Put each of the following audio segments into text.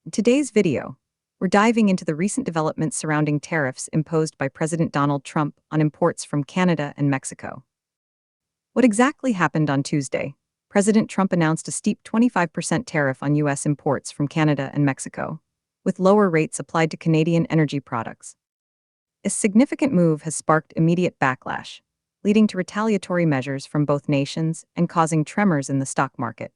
In today's video, we're diving into the recent developments surrounding tariffs imposed by President Donald Trump on imports from Canada and Mexico. What exactly happened on Tuesday? President Trump announced a steep 25% tariff on U.S. imports from Canada and Mexico, with lower rates applied to Canadian energy products. This significant move has sparked immediate backlash, leading to retaliatory measures from both nations and causing tremors in the stock market.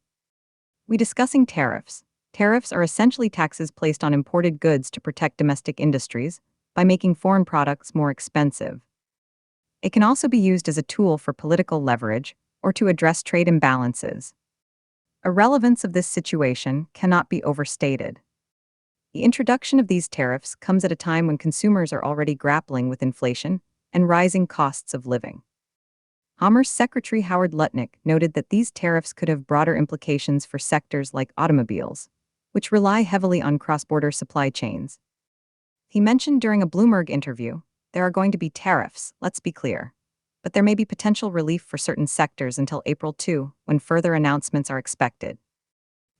We're discussing tariffs. Tariffs are essentially taxes placed on imported goods to protect domestic industries by making foreign products more expensive. It can also be used as a tool for political leverage or to address trade imbalances. The relevance of this situation cannot be overstated. The introduction of these tariffs comes at a time when consumers are already grappling with inflation and rising costs of living. Commerce Secretary Howard Lutnick noted that these tariffs could have broader implications for sectors like automobiles, which rely heavily on cross-border supply chains. He mentioned during a Bloomberg interview, there are going to be tariffs, let's be clear. But there may be potential relief for certain sectors until April 2, when further announcements are expected.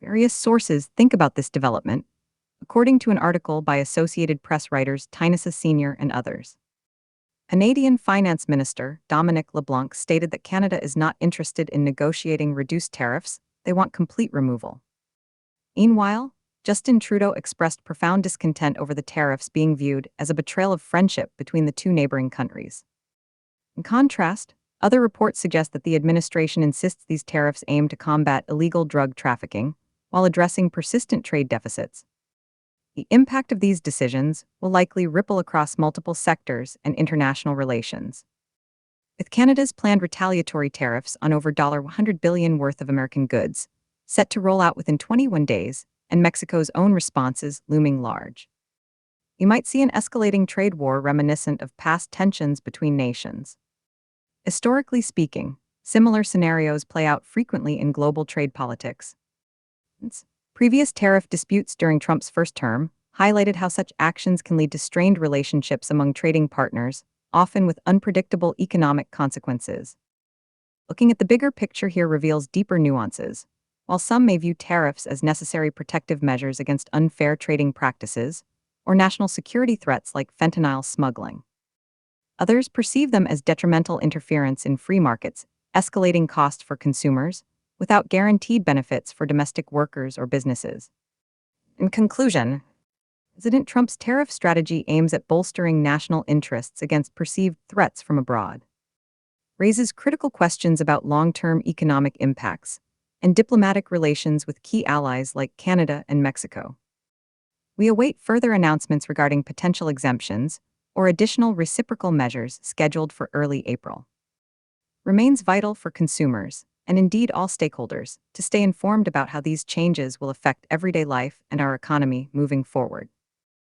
Various sources think about this development, according to an article by Associated Press writers Tynessa Sr. and others. Canadian Finance Minister Dominic LeBlanc stated that Canada is not interested in negotiating reduced tariffs, they want complete removal. Meanwhile, Justin Trudeau expressed profound discontent over the tariffs being viewed as a betrayal of friendship between the two neighboring countries. In contrast, other reports suggest that the administration insists these tariffs aim to combat illegal drug trafficking while addressing persistent trade deficits. The impact of these decisions will likely ripple across multiple sectors and international relations. With Canada's planned retaliatory tariffs on over $100 billion worth of American goods, set to roll out within 21 days, and Mexico's own responses looming large, we might see an escalating trade war reminiscent of past tensions between nations. Historically speaking, similar scenarios play out frequently in global trade politics. Previous tariff disputes during Trump's first term highlighted how such actions can lead to strained relationships among trading partners, often with unpredictable economic consequences. Looking at the bigger picture here reveals deeper nuances. While some may view tariffs as necessary protective measures against unfair trading practices or national security threats like fentanyl smuggling, others perceive them as detrimental interference in free markets, escalating costs for consumers without guaranteed benefits for domestic workers or businesses. In conclusion, President Trump's tariff strategy aims at bolstering national interests against perceived threats from abroad, raises critical questions about long-term economic impacts, and diplomatic relations with key allies like Canada and Mexico. We await further announcements regarding potential exemptions or additional reciprocal measures scheduled for early April. Remains vital for consumers, and indeed all stakeholders, to stay informed about how these changes will affect everyday life and our economy moving forward.